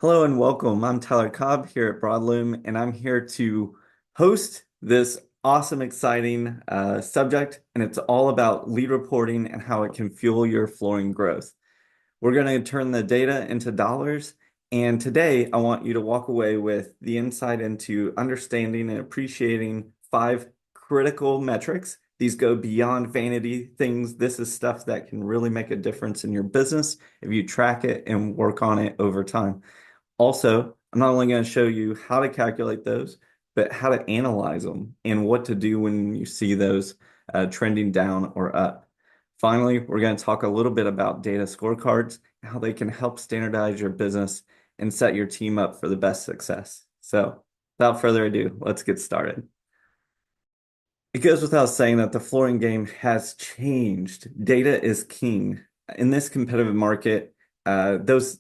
Hello and welcome. I'm Tyler Cobb here at Broadloom, and I'm here to host this awesome, exciting subject. And it's all about lead reporting and how it can fuel your flooring growth. We're going to turn the data into dollars. And today, I want you to walk away with the insight into understanding and appreciating five critical metrics. These go beyond vanity things. This is stuff that can really make a difference in your business if you track it and work on it over time. Also, I'm not only going to show you how to calculate those, but how to analyze them and what to do when you see those trending down or up. Finally, we're going to talk a little bit about data scorecards, how they can help standardize your business and set your team up for the best success. So, without further ado, let's get started. It goes without saying that the flooring game has changed. Data is king. In this competitive market, those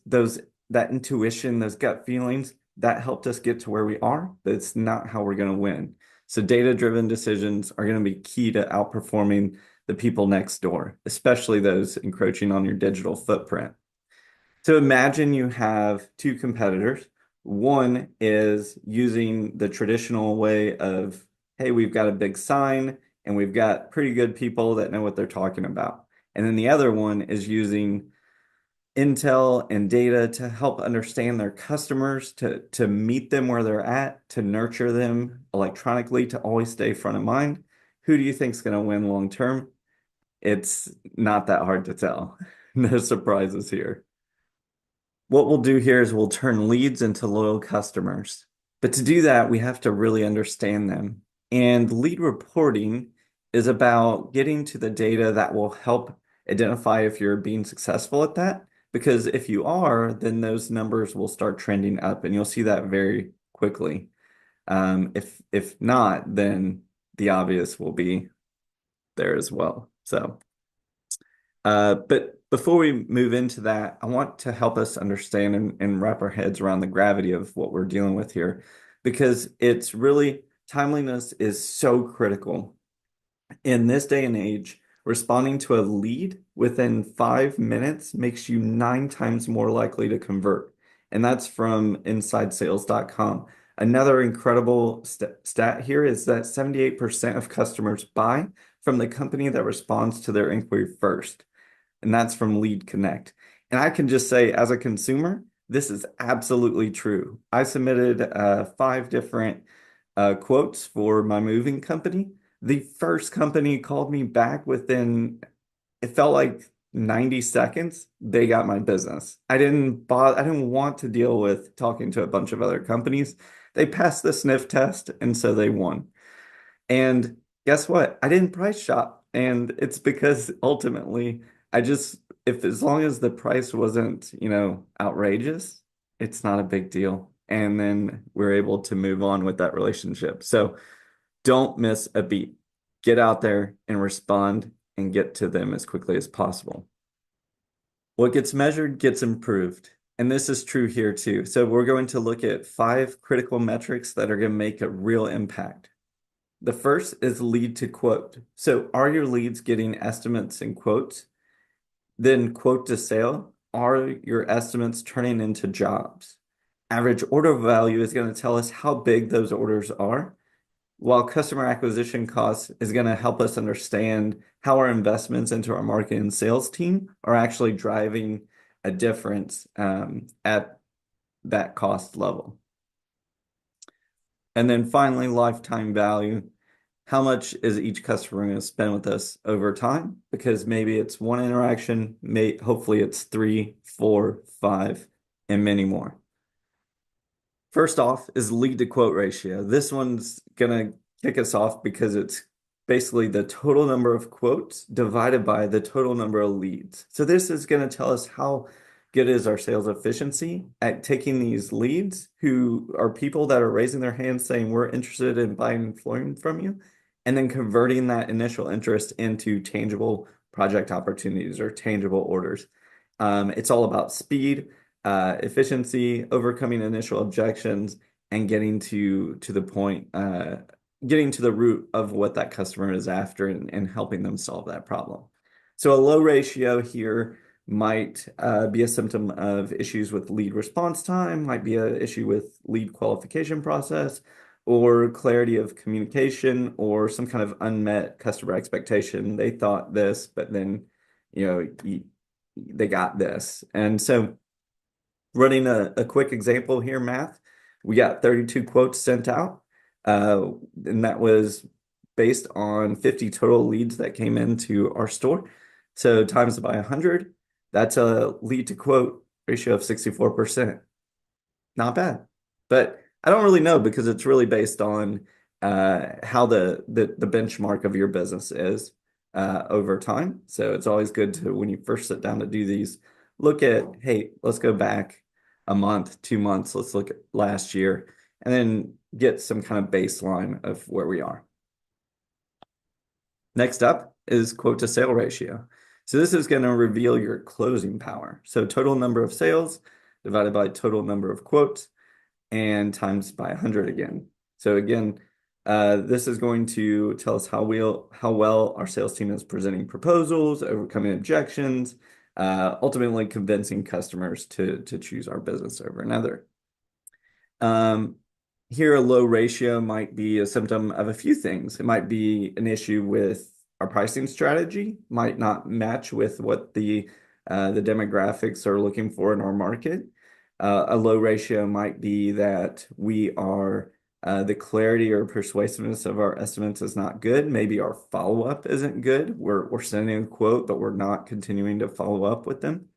that intuition, those gut feelings, that helped us get to where we are. That's not how we're going to win. So data-driven decisions are going to be key to outperforming the people next door, especially those encroaching on your digital footprint. So imagine you have two competitors. One is using the traditional way of, hey, we've got a big sign and we've got pretty good people that know what they're talking about. And then the other one is using intel and data to help understand their customers, to meet them where they're at, to nurture them electronically, to always stay front of mind. Who do you think is going to win long term? It's not that hard to tell. No surprises here. What we'll do here is we'll turn leads into loyal customers. But to do that, we have to really understand them. And lead reporting is about getting to the data that will help identify if you're being successful at that. Because if you are, then those numbers will start trending up, and you'll see that very quickly. If not, then the obvious will be there as well. But before we move into that, I want to help us understand and wrap our heads around the gravity of what we're dealing with here, because it's really timeliness is so critical. In this day and age, responding to a lead within 5 minutes makes you 9 times more likely to convert. And that's from InsideSales.com. Another incredible stat here is that 78% of customers buy from the company that responds to their inquiry first, and that's from Lead Connect. And I can just say, as a consumer, this is absolutely true. I submitted 5 different quotes for my moving company. The first company called me back within, it felt like 90 seconds. They got my business. I didn't want to deal with talking to a bunch of other companies. They passed the sniff test, and so they won. And guess what? I didn't price shop. And it's because ultimately, I just, if as long as the price wasn't, outrageous, it's not a big deal. And then we're able to move on with that relationship. So don't miss a beat. Get out there and respond and get to them as quickly as possible. What gets measured gets improved. And this is true here too. So we're going to look at 5 critical metrics that are going to make a real impact. The first is lead to quote. So are your leads getting estimates and quotes? Then quote to sale. Are your estimates turning into jobs? Average order value is going to tell us how big those orders are, while customer acquisition costs is going to help us understand how our investments into our marketing and sales team are actually driving a difference at that cost level. And then finally, lifetime value. How much is each customer going to spend with us over time? Because maybe it's one interaction, hopefully it's 3, 4, 5, and many more. First off is lead to quote ratio. This one's going to kick us off because it's basically the total number of quotes divided by the total number of leads. So this is going to tell us how good is our sales efficiency at taking these leads, who are people that are raising their hands saying, we're interested in buying flooring from you, and then converting that initial interest into tangible project opportunities or tangible orders. It's all about speed, efficiency, overcoming initial objections, and getting to the point, getting to the root of what that customer is after and helping them solve that problem. So a low ratio here might be a symptom of issues with lead response time, might be an issue with lead qualification process, or clarity of communication, or some kind of unmet customer expectation. They thought this, but then, they got this. And so running a quick example here, math, we got 32 quotes sent out, and that was based on 50 total leads that came into our store. So times it by 100, that's a lead to quote ratio of 64%. Not bad. But I don't really know because it's really based on how the benchmark of your business is over time. So it's always good to, when you first sit down to do these, look at, hey, let's go back a month, 2 months, let's look at last year, and then get some kind of baseline of where we are. Next up is quote to sale ratio. So this is going to reveal your closing power. So total number of sales divided by total number of quotes and times by 100 again. So again, this is going to tell us how well our sales team is presenting proposals, overcoming objections, ultimately convincing customers to choose our business over another. Here, a low ratio might be a symptom of a few things. It might be an issue with our pricing strategy, might not match with what the demographics are looking for in our market. A low ratio might be that we are the clarity or persuasiveness of our estimates is not good. Maybe our follow-up isn't good. We're sending a quote, but we're not continuing to follow up with them.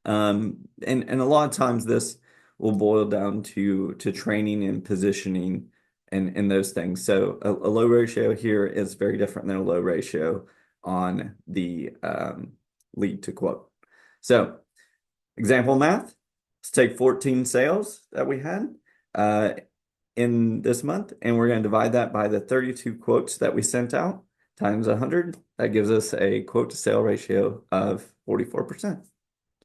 And a lot of times this will boil down to training and positioning and those things. So a low ratio here is very different than a low ratio on the lead to quote. So example math, let's take 14 sales that we had in this month, and we're going to divide that by the 32 quotes that we sent out times 100. That gives us a quote to sale ratio of 44%.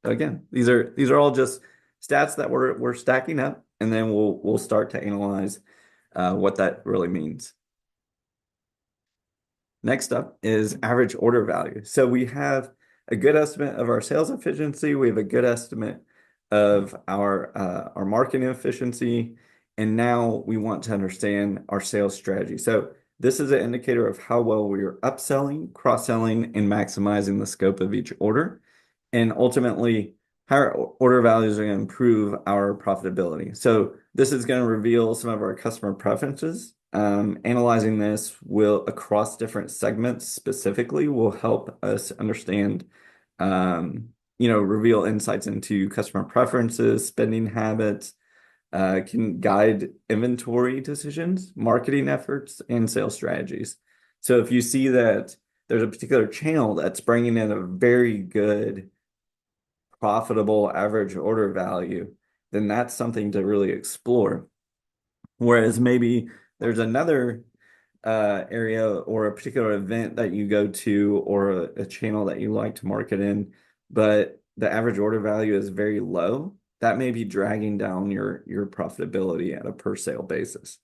Again, these are all just stats that we're stacking up, and then we'll start to analyze what that really means. Next up is average order value. So we have a good estimate of our sales efficiency. We have a good estimate of our marketing efficiency, and now we want to understand our sales strategy. So this is an indicator of how well we are upselling, cross-selling, and maximizing the scope of each order. And ultimately, higher order values are going to improve our profitability. So this is going to reveal some of our customer preferences. Analyzing this will across different segments specifically will help us understand, reveal insights into customer preferences, spending habits, can guide inventory decisions, marketing efforts, and sales strategies. So if you see that there's a particular channel that's bringing in a very good profitable average order value, then that's something to really explore. Whereas maybe there's another area or a particular event that you go to or a channel that you like to market in, but the average order value is very low, that may be dragging down your profitability at a per sale basis.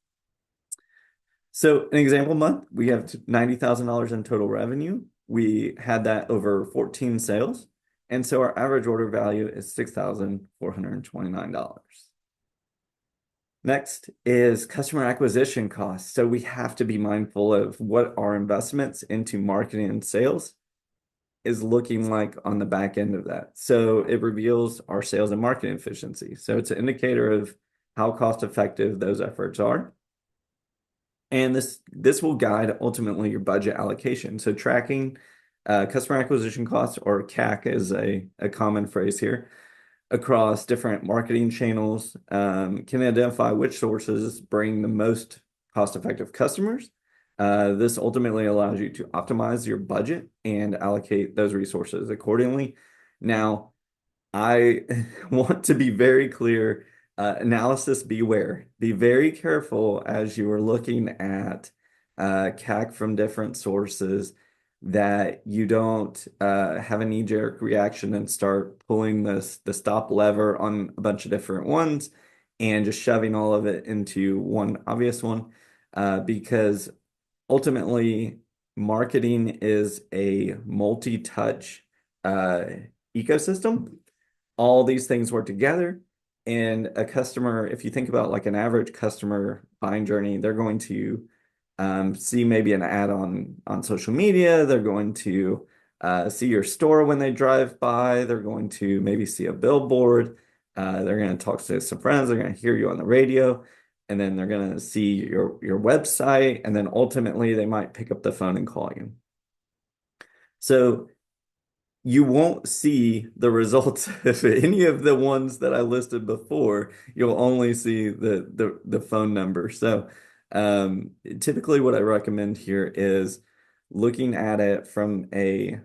So an example month, we have $90,000 in total revenue. We had that over 14 sales. And so our average order value is $6,429. Next is customer acquisition costs. So we have to be mindful of what our investments into marketing and sales is looking like on the back end of that. So it reveals our sales and marketing efficiency. So it's an indicator of how cost effective those efforts are. And this will guide ultimately your budget allocation. So tracking customer acquisition costs, or CAC is a common phrase here, across different marketing channels, can identify which sources bring the most cost-effective customers. This ultimately allows you to optimize your budget and allocate those resources accordingly. Now, I want to be very clear, analysis beware. Be very careful as you are looking at CAC from different sources that you don't have a knee-jerk reaction and start pulling the stop lever on a bunch of different ones and just shoving all of it into one obvious one, because ultimately marketing is a multi-touch ecosystem. All these things work together. And a customer, if you think about like an average customer buying journey, they're going to see maybe an ad on social media. They're going to see your store when they drive by. They're going to maybe see a billboard. They're going to talk to some friends. They're going to hear you on the radio, and then they're going to see your website, and then ultimately they might pick up the phone and call you. So you won't see the results of any of the ones that I listed before. You'll only see the phone number. So typically what I recommend here is looking at it from a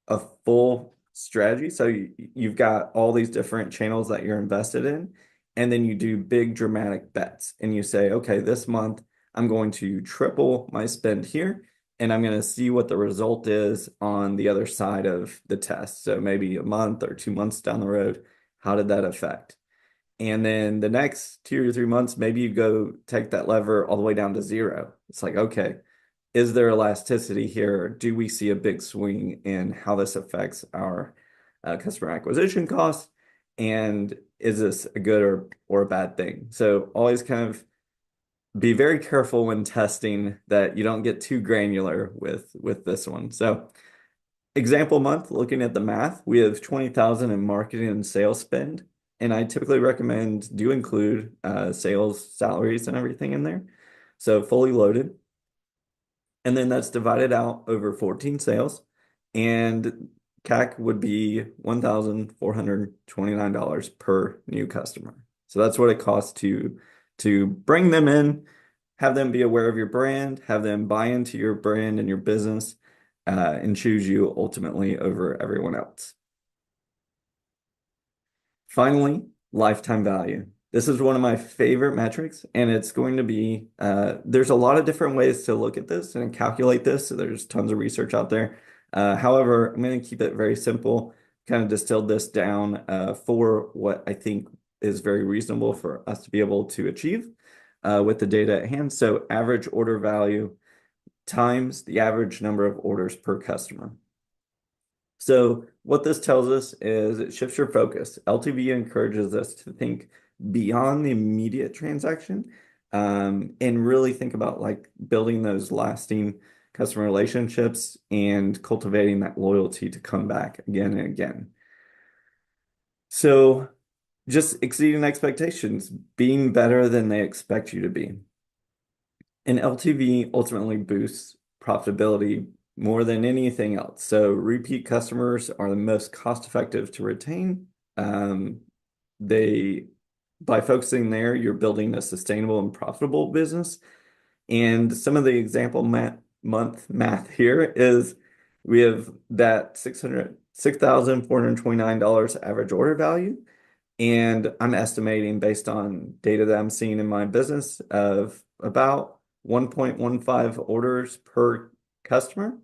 a full strategy. So you've got all these different channels that you're invested in, and then you do big dramatic bets and you say, okay, this month I'm going to triple my spend here, and I'm going to see what the result is on the other side of the test. So maybe a month or 2 months down the road, how did that affect? And then the next 2 or 3 months, maybe you go take that lever all the way down to zero. It's like, okay, is there elasticity here? Do we see a big swing in how this affects our customer acquisition costs? And is this a good or a bad thing? So always kind of be very careful when testing that you don't get too granular with this one. So example month, looking at the math, we have 20,000 in marketing and sales spend. And I typically recommend do include sales salaries and everything in there. So fully loaded. And then that's divided out over 14 sales. And CAC would be $1,429 per new customer. So that's what it costs to bring them in, have them be aware of your brand, have them buy into your brand and your business, and choose you ultimately over everyone else. Finally, lifetime value. This is one of my favorite metrics, and it's going to be, there's a lot of different ways to look at this and calculate this. So there's tons of research out there. However, I'm going to keep it very simple, kind of distilled this down for what I think is very reasonable for us to be able to achieve with the data at hand. So average order value times the average number of orders per customer. So what this tells us is it shifts your focus. LTV encourages us to think beyond the immediate transaction, and really think about like building those lasting customer relationships and cultivating that loyalty to come back again and again. So just exceeding expectations, being better than they expect you to be. And LTV ultimately boosts profitability more than anything else. So repeat customers are the most cost-effective to retain. They, by focusing there, you're building a sustainable and profitable business. And some of the example month math here is we have that $6,429 average order value. And I'm estimating based on data that I'm seeing in my business of about 1.15 orders per customer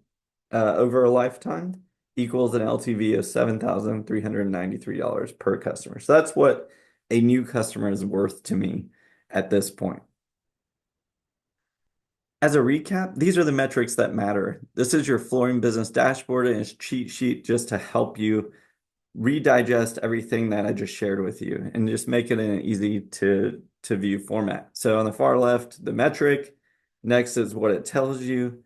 over a lifetime equals an LTV of $7,393 per customer. So that's what a new customer is worth to me at this point. As a recap, these are the metrics that matter. This is your flooring business dashboard and its cheat sheet just to help you redigest everything that I just shared with you and just make it in an easy to view format. So on the far left, the metric. Next is what it tells you.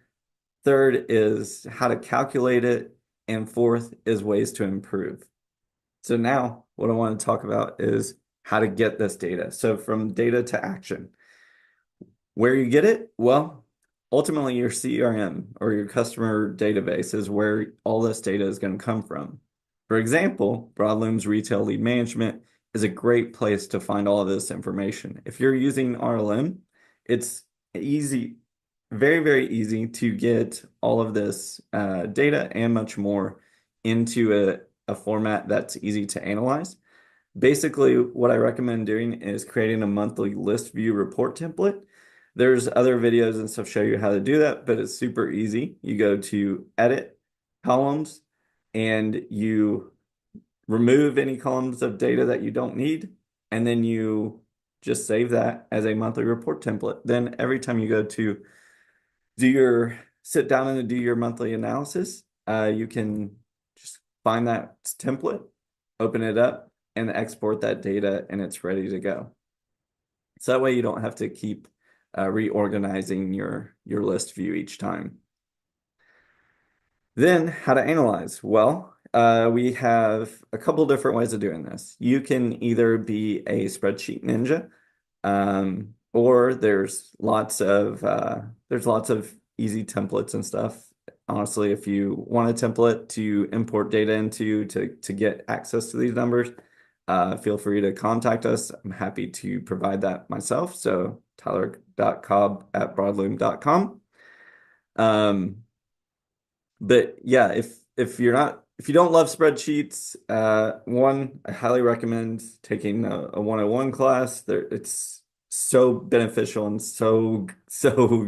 Third is how to calculate it. And fourth is ways to improve. So now what I want to talk about is how to get this data. So from data to action. Where you get it? Well, ultimately your CRM or your customer database is where all this data is going to come from. For example, Broadloom's retail lead management is a great place to find all of this information. If you're using RLM, it's easy, very, very easy to get all of this data and much more into a format that's easy to analyze. Basically, what I recommend doing is creating a monthly list view report template. There's other videos and stuff show you how to do that, but it's super easy. You go to edit columns and you remove any columns of data that you don't need, and then you just save that as a monthly report template. Then every time you go to sit down and do your monthly analysis, you can find that template, open it up, and export that data, and it's ready to go. So that way you don't have to keep reorganizing your list view each time. Then how to analyze? Well, we have a couple different ways of doing this. You can either be a spreadsheet ninja, or there's lots of easy templates and stuff. Honestly, if you want a template to import data into to get access to these numbers, feel free to contact us. I'm happy to provide that myself. So tyler.cobb@broadloom.com. But yeah, if you don't love spreadsheets, one, I highly recommend taking a 101 class. It's so beneficial and so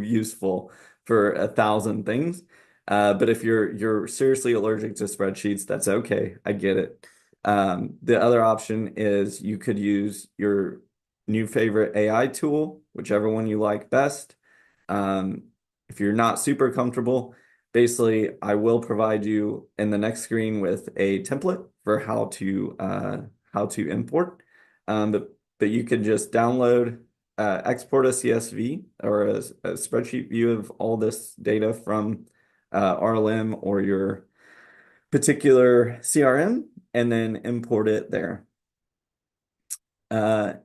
useful for 1,000 things. But if you're seriously allergic to spreadsheets, that's okay. I get it. The other option is you could use your new favorite AI tool, whichever one you like best. If you're not super comfortable, basically, I will provide you in the next screen with a template for how to import. But you could just download, export a CSV or a spreadsheet view of all this data from RLM or your particular CRM, and then import it there. And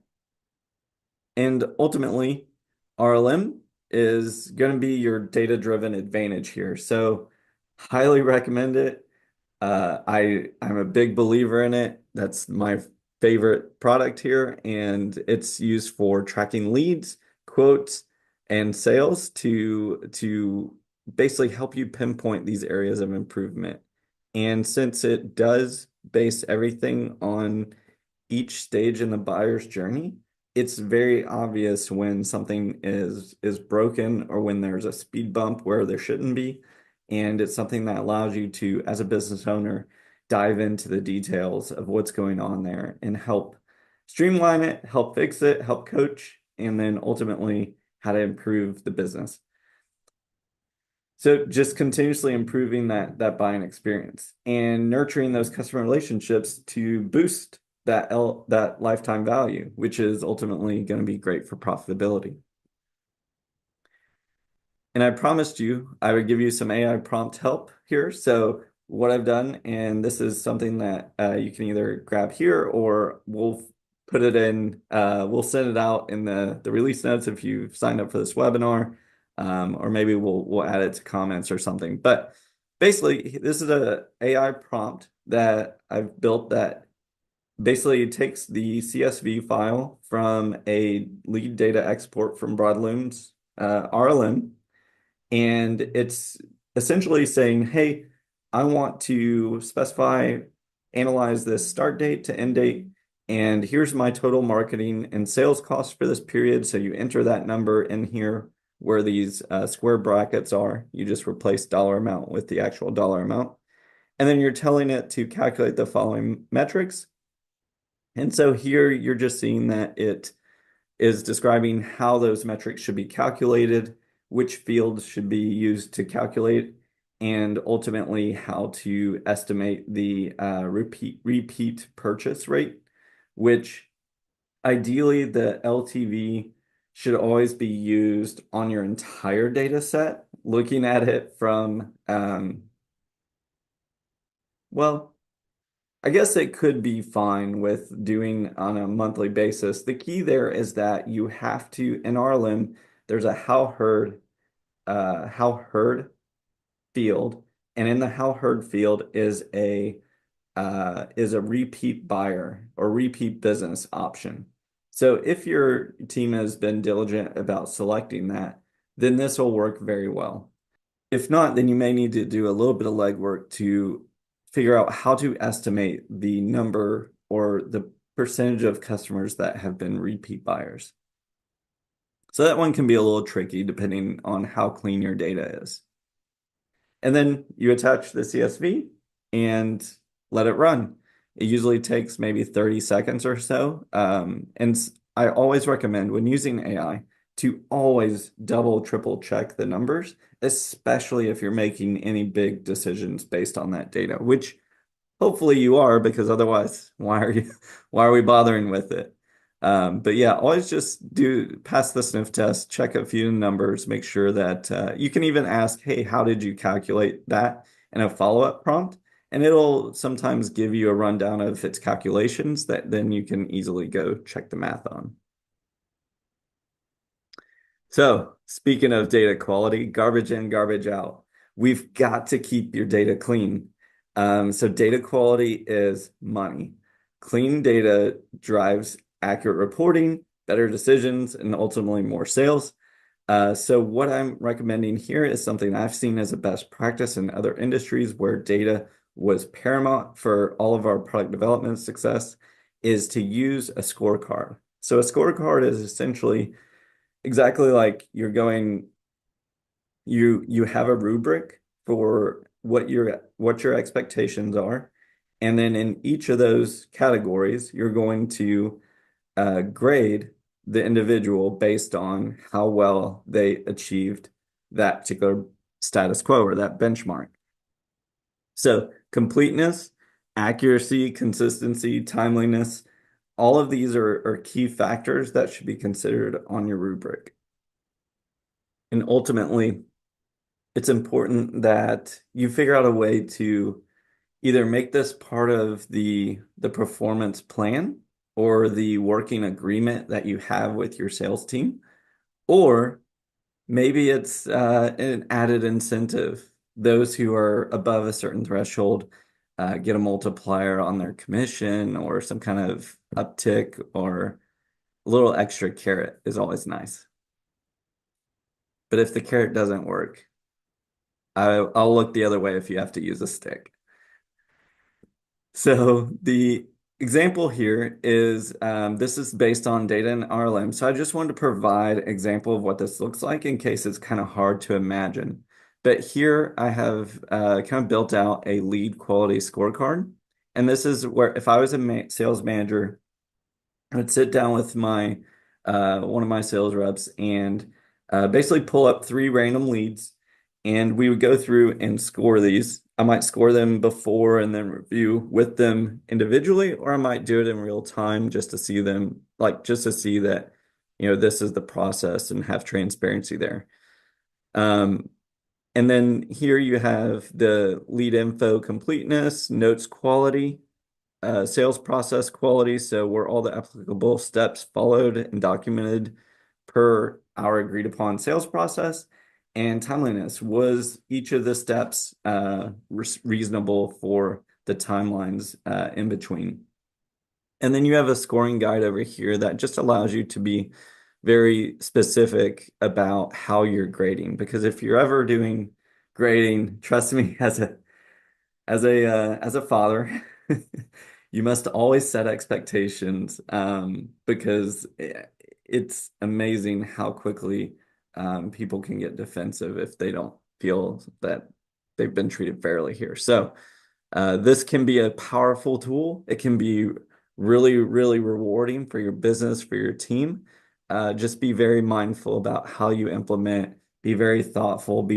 ultimately, RLM is going to be your data-driven advantage here. So highly recommend it. I'm a big believer in it. That's my favorite product here, and it's used for tracking leads, quotes, and sales to basically help you pinpoint these areas of improvement. And since it does base everything on each stage in the buyer's journey, it's very obvious when something is broken or when there's a speed bump where there shouldn't be. And it's something that allows you to, as a business owner, dive into the details of what's going on there and help streamline it, help fix it, help coach, and then ultimately how to improve the business. So just continuously improving that buying experience and nurturing those customer relationships to boost that lifetime value, which is ultimately going to be great for profitability. And I promised you I would give you some AI prompt help here. So what I've done, and this is something that you can either grab here or we'll put it in, we'll send it out in the release notes if you've signed up for this webinar, or maybe we'll add it to comments or something. But basically, this is a AI prompt that I've built that basically takes the CSV file from a lead data export from Broadloom's RLM, and it's essentially saying, hey, I want to analyze this start date to end date, and here's my total marketing and sales costs for this period. So you enter that number in here where these square brackets are. You just replace dollar amount with the actual dollar amount. And then you're telling it to calculate the following metrics. And so here you're just seeing that it is describing how those metrics should be calculated, which fields should be used to calculate, and ultimately how to estimate the repeat purchase rate, which ideally the LTV should always be used on your entire data set, looking at it from, well, I guess it could be fine with doing on a monthly basis. The key there is that you have to, in RLM, there's a how heard field, and in the how heard field is a repeat buyer or repeat business option. So if your team has been diligent about selecting that, then this will work very well. If not, then you may need to do a little bit of legwork to figure out how to estimate the number or the percentage of customers that have been repeat buyers. So that one can be a little tricky depending on how clean your data is. And then you attach the CSV and let it run. It usually takes maybe 30 seconds or so. And I always recommend when using AI to always double, triple check the numbers, especially if you're making any big decisions based on that data, which Hopefully you are, because otherwise, why are we bothering with it? But yeah, always just pass the sniff test, check a few numbers, make sure that you can even ask, hey, how did you calculate that in a follow-up prompt? And it'll sometimes give you a rundown of its calculations that then you can easily go check the math on. So, speaking of data quality, garbage in, garbage out. We've got to keep your data clean. So, data quality is money. Clean data drives accurate reporting, better decisions, and ultimately more sales. So, what I'm recommending here is something I've seen as a best practice in other industries where data was paramount for all of our product development success, is to use a scorecard. So, a scorecard is essentially exactly like you have a rubric for what your expectations are, and then in each of those categories you're going to grade the individual based on how well they achieved that particular status quo or that benchmark. So completeness, accuracy, consistency, timeliness, all of these are key factors that should be considered on your rubric. And ultimately, it's important that you figure out a way to either make this part of the performance plan or the working agreement that you have with your sales team, or maybe it's an added incentive. Those who are above a certain threshold get a multiplier on their commission or some kind of uptick, or a little extra carrot is always nice. But if the carrot doesn't work, I'll look the other way if you have to use a stick. So the example here is this is based on data in RLM. So I just wanted to provide an example of what this looks like in case it's kind of hard to imagine. But here I have kind of built out a lead quality scorecard. And this is where if I was a sales manager, I would sit down with my one of my sales reps and basically pull up 3 random leads, and we would go through and score these. I might score them before and then review with them individually, or I might do it in real time just to see them, like just to see that, this is the process and have transparency there. Um, and then here you have the lead info completeness, notes quality, sales process quality, so were all the applicable steps followed and documented per our agreed upon sales process, and timeliness, was each of the steps reasonable for the timelines in between. And then you have a scoring guide over here that just allows you to be very specific about how you're grading, because if you're ever doing grading, trust me, as a father, you must always set expectations, because it's amazing how quickly people can get defensive if they don't feel that they've been treated fairly here. So this can be a powerful tool. It can be really, really rewarding for your business, for your team. Just be very mindful about how you implement, be very thoughtful,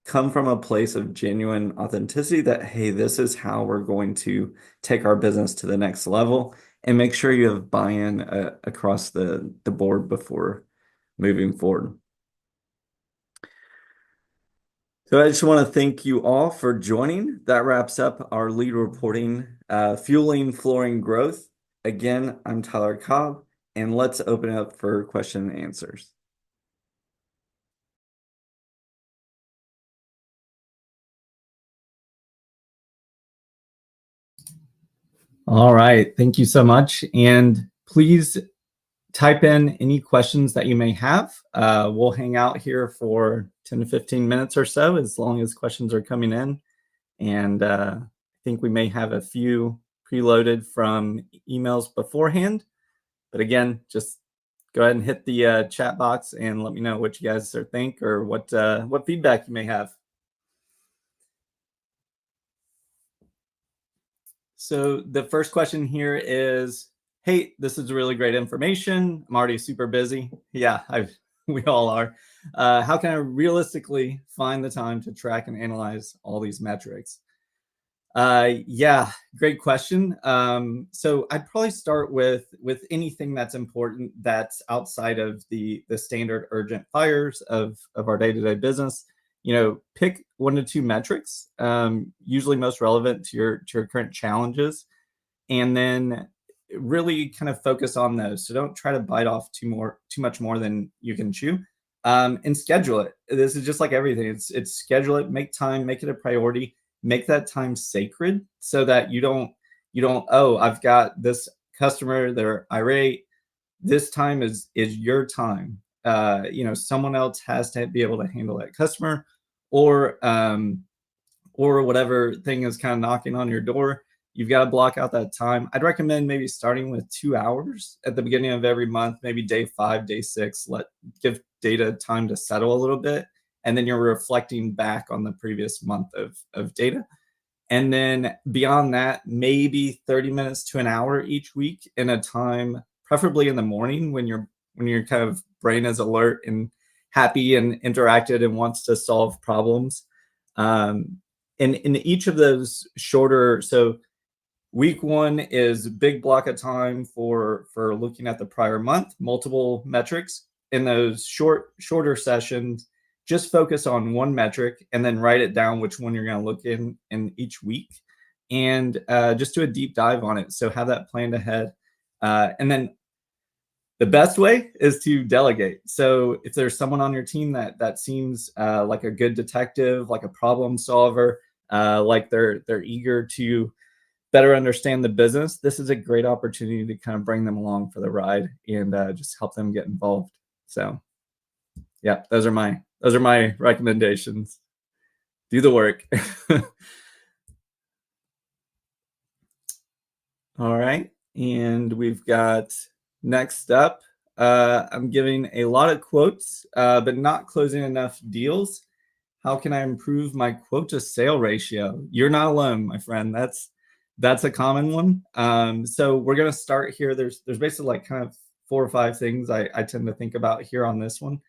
come from a place of genuine authenticity that, hey, this is how we're going to take our business to the next level, and make sure you have buy-in across the board before moving forward. So I just want to thank you all for joining. That wraps up our lead reporting, fueling flooring growth. Again, I'm Tyler Cobb, and let's open up for question and answers. All right, thank you so much. And please type in any questions that you may have. We'll hang out here for 10 to 15 minutes or so, as long as questions are coming in. And I think we may have a few preloaded from emails beforehand. But again, just go ahead and hit the chat box and let me know what you guys think, or what feedback you may have. So the first question here is, hey, this is really great information. I'm already super busy. Yeah, we all are. How can I realistically find the time to track and analyze all these metrics? Yeah, great question. So I'd probably start with anything that's important that's outside of the standard urgent fires of our day-to-day business. Pick 1 to 2 metrics, usually most relevant to your current challenges, and then really kind of focus on those. So don't try to bite off too much more than you can chew. And schedule it. This is just like everything. It's schedule it, make time, make it a priority, make that time sacred so that you don't, oh, I've got this customer, they're irate. This time is your time. Someone else has to be able to handle that customer, or whatever thing is kind of knocking on your door. You've got to block out that time. I'd recommend maybe starting with 2 hours at the beginning of every month, maybe day 5, day 6. Give data time to settle a little bit, and then you're reflecting back on the previous month of data. And then beyond that, maybe 30 minutes to an hour each week in a time, preferably in the morning when your kind of brain is alert and happy and interacted and wants to solve problems. Um, and in each of those shorter, so week 1 is a big block of time for looking at the prior month, multiple metrics. In those shorter sessions, just focus on one metric and then write it down which one you're going to look in each week, and just do a deep dive on it. So have that planned ahead, and then the best way is to delegate. So if there's someone on your team that seems like a good detective, like a problem solver, like they're eager to better understand the business, this is a great opportunity to kind of bring them along for the ride and just help them get involved. So yeah, those are my recommendations. Do the work. All right, and we've got next up. I'm giving a lot of quotes, but not closing enough deals. How can I improve my quote to sale ratio? You're not alone, my friend. That's a common one. So we're gonna start here. There's basically like kind of 4 or 5 things I tend to think about here on this one.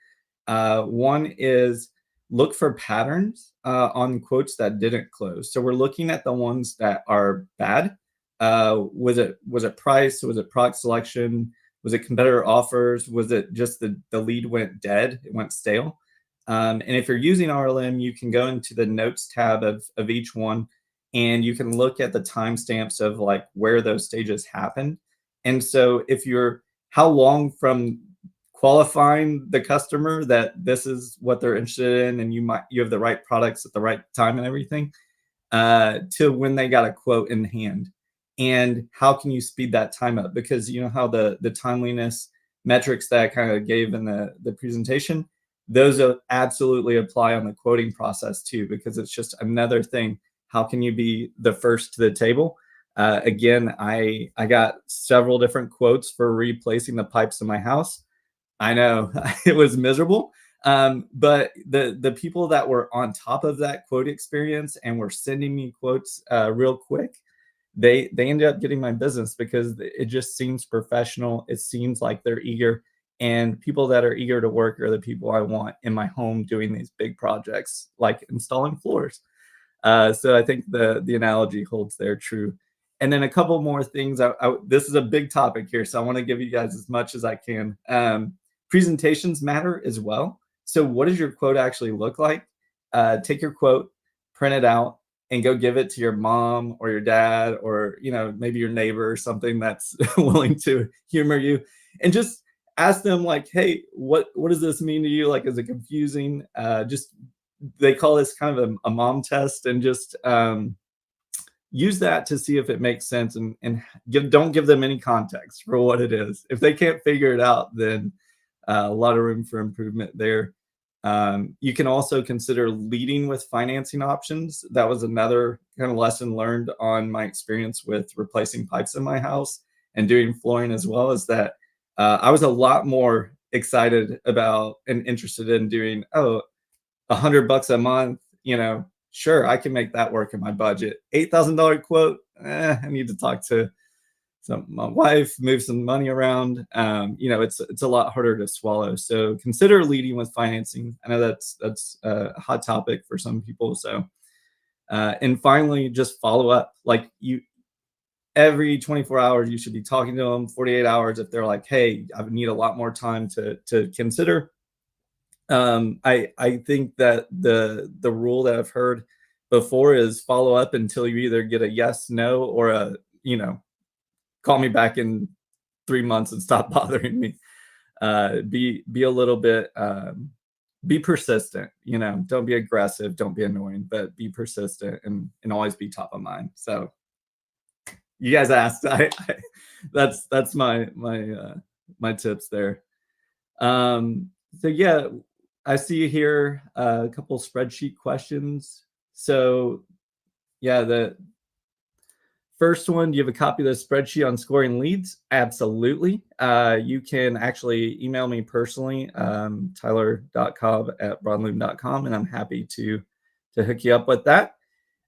One is look for patterns on quotes that didn't close. So we're looking at the ones that are bad. Was it price? Was it product selection? Was it competitor offers? Was it just the lead went dead? It went stale. And if you're using RLM, you can go into the notes tab of each one, and you can look at the timestamps of like where those stages happened. And so if you're how long from qualifying the customer that this is what they're interested in, and you have the right products at the right time and everything, to when they got a quote in hand, and how can you speed that time up? Because you know how the timeliness metrics that I kind of gave in the presentation, those absolutely apply on the quoting process too, because it's just another thing. How can you be the first to the table? Again, I got several different quotes for replacing the pipes in my house. I know it was miserable. But the people that were on top of that quote experience and were sending me quotes real quick, they ended up getting my business because it just seems professional. It seems like they're eager, and people that are eager to work are the people I want in my home doing these big projects like installing floors. So I think the analogy holds there true. And then a couple more things. This is a big topic here, so I want to give you guys as much as I can. Presentations matter as well. So what does your quote actually look like? Take your quote, print it out, and go give it to your mom or your dad, or maybe your neighbor or something that's willing to humor you, and just ask them like, hey, what does this mean to you? Like, is it confusing? Just They call this kind of a mom test, and just use that to see if it makes sense, and don't give them any context for what it is. If they can't figure it out, then a lot of room for improvement there. You can also consider leading with financing options. That was another kind of lesson learned on my experience with replacing pipes in my house and doing flooring as well, is that I was a lot more excited about and interested in doing, $100 a month, sure, I can make that work in my budget. $8,000 quote, I need to talk to my wife, move some money around. It's a lot harder to swallow. So consider leading with financing. I know that's a hot topic for some people. So And finally, just follow up. Like every 24 hours, you should be talking to them. 48 hours, if they're like, hey, I need a lot more time to consider. I think that the rule that I've heard before is follow up until you either get a yes, no, or a, call me back in 3 months and stop bothering me. Be a little bit, be persistent, don't be aggressive, don't be annoying, but be persistent and always be top of mind. So you guys asked, that's my tips there. So yeah, I see here a couple spreadsheet questions. So yeah, the first one, do you have a copy of the spreadsheet on scoring leads? Absolutely. You can actually email me personally, tyler.cobb@broadloom.com, and I'm happy to hook you up with that.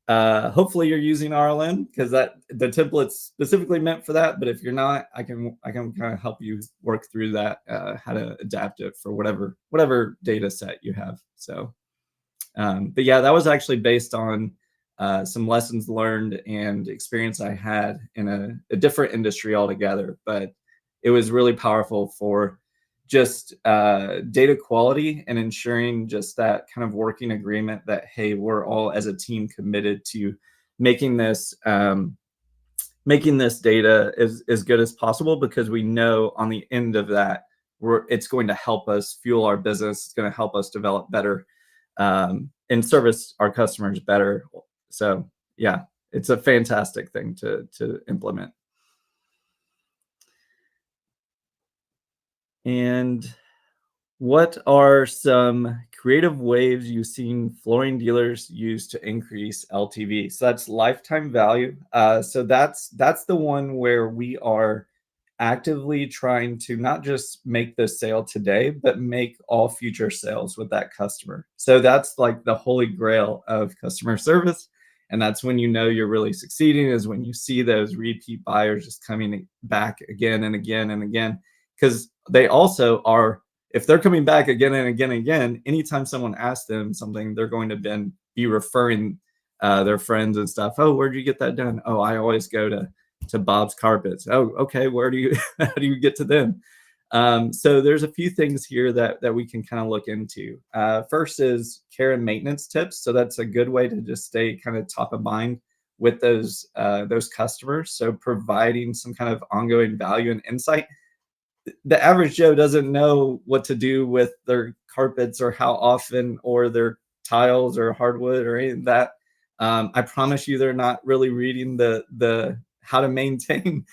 Hopefully you're using RLM, because the template's specifically meant for that. But if you're not, I can kind of help you work through that, how to adapt it for whatever data set you have. So, but yeah, that was actually based on some lessons learned and experience I had in a different industry altogether. But it was really powerful for just data quality and ensuring just that kind of working agreement that, hey, we're all as a team committed to making this data as good as possible, because we know on the end of that, it's going to help us fuel our business. It's going to help us develop better and service our customers better. So yeah, it's a fantastic thing to implement. And what are some creative ways you've seen flooring dealers use to increase LTV? So that's lifetime value. So that's the one where we are actively trying to not just make the sale today, but make all future sales with that customer. So that's like the holy grail of customer service. And that's when you're really succeeding, is when you see those repeat buyers just coming back again and again and again. Because they also are, if they're coming back again and again and again, anytime someone asks them something, they're going to be referring their friends and stuff. Oh, where'd you get that done? Oh, I always go to Bob's Carpets. Oh, okay. How do you get to them? So there's a few things here that we can kind of look into. First is care and maintenance tips. So that's a good way to just stay kind of top of mind with those customers. So providing some kind of ongoing value and insight. The average Joe doesn't know what to do with their carpets, or how often, or their tiles or hardwood or any of that. I promise you, they're not really reading the how to maintain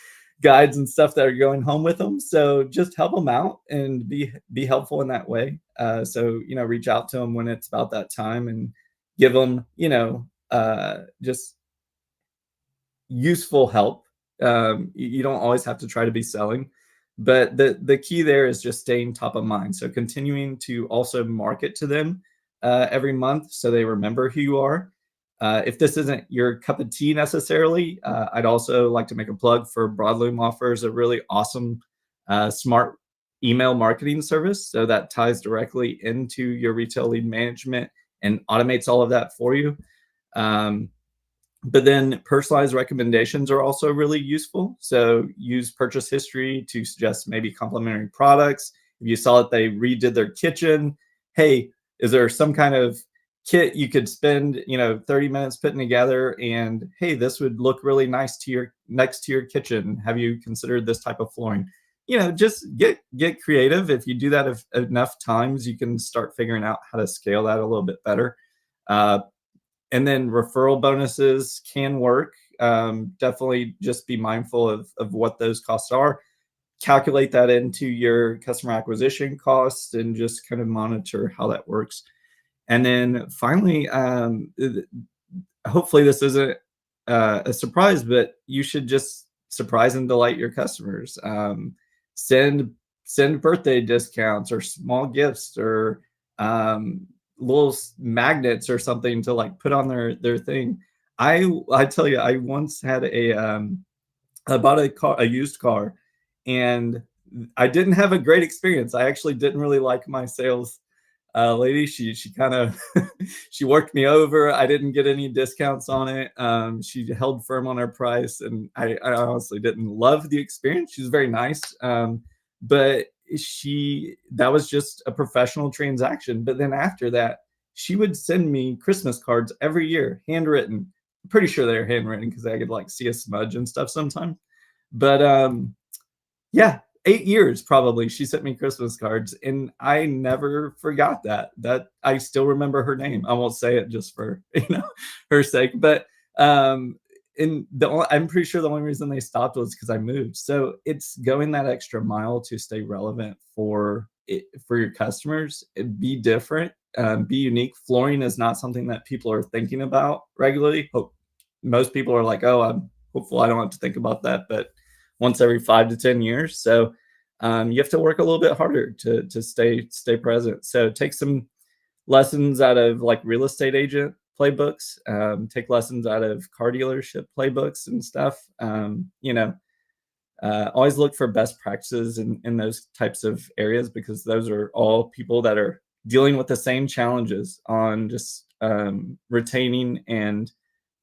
guides and stuff that are going home with them. So just help them out and be helpful in that way. So reach out to them when it's about that time, and give them just useful help. You don't always have to try to be selling. But the key there is just staying top of mind. So continuing to also market to them every month, so they remember who you are. If this isn't your cup of tea necessarily, I'd also like to make a plug for Broadloom offers a really awesome smart email marketing service. So that ties directly into your retail lead management and automates all of that for you. But then personalized recommendations are also really useful. So use purchase history to suggest maybe complementary products. If you saw that they redid their kitchen, hey, is there some kind of kit you could spend 30 minutes putting together, and hey, this would look really nice next to your kitchen. Have you considered this type of flooring? Just get creative. If you do that enough times, you can start figuring out how to scale that a little bit better. And then referral bonuses can work. Definitely just be mindful of what those costs are. Calculate that into your customer acquisition costs, and just kind of monitor how that works. And then finally, hopefully this isn't a surprise, but you should just surprise and delight your customers. Send birthday discounts, or small gifts, or little magnets or something to like put on their thing. I tell you, I once had I bought a used car, and I didn't have a great experience. I actually didn't really like my sales lady. She kind of she worked me over. I didn't get any discounts on it. She held firm on her price, and I honestly didn't love the experience. She was very nice, but she that was just a professional transaction. But then after that, she would send me Christmas cards every year, handwritten. I'm pretty sure they were handwritten because I could like see a smudge and stuff sometimes. But yeah, 8 years probably she sent me Christmas cards, and I never forgot that. That I still remember her name. I won't say it just for, her sake, but, and I'm pretty sure the only reason they stopped was because I moved. So it's going that extra mile to stay relevant for your customers, be different, be unique. Flooring is not something that people are thinking about regularly. Most people are like, "Oh, I'm hopeful I don't have to think about that," but once every 5 to 10 years. So you have to work a little bit harder to stay present. So take some lessons out of like real estate agent playbooks, take lessons out of car dealership playbooks and stuff. Always look for best practices in those types of areas because those are all people that are dealing with the same challenges on just retaining and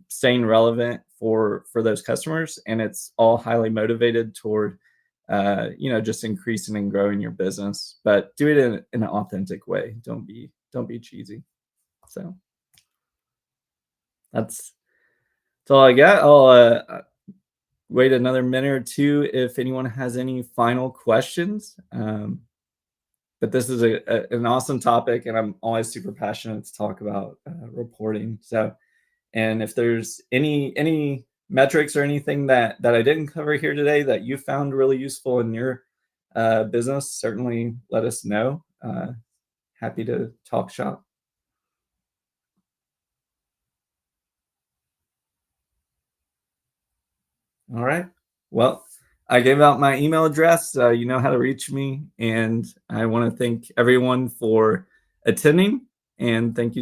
staying relevant for those customers, and it's all highly motivated toward just increasing and growing your business, but do it in an authentic way. Don't be cheesy. So that's all I got. I'll wait another minute or two if anyone has any final questions. But this is an awesome topic, and I'm always super passionate to talk about reporting. So, and if there's any metrics or anything that I didn't cover here today that you found really useful in your business, certainly let us know. Happy to talk shop. All right. Well, I gave out my email address. You know how to reach me, and I want to thank everyone for attending. And thank you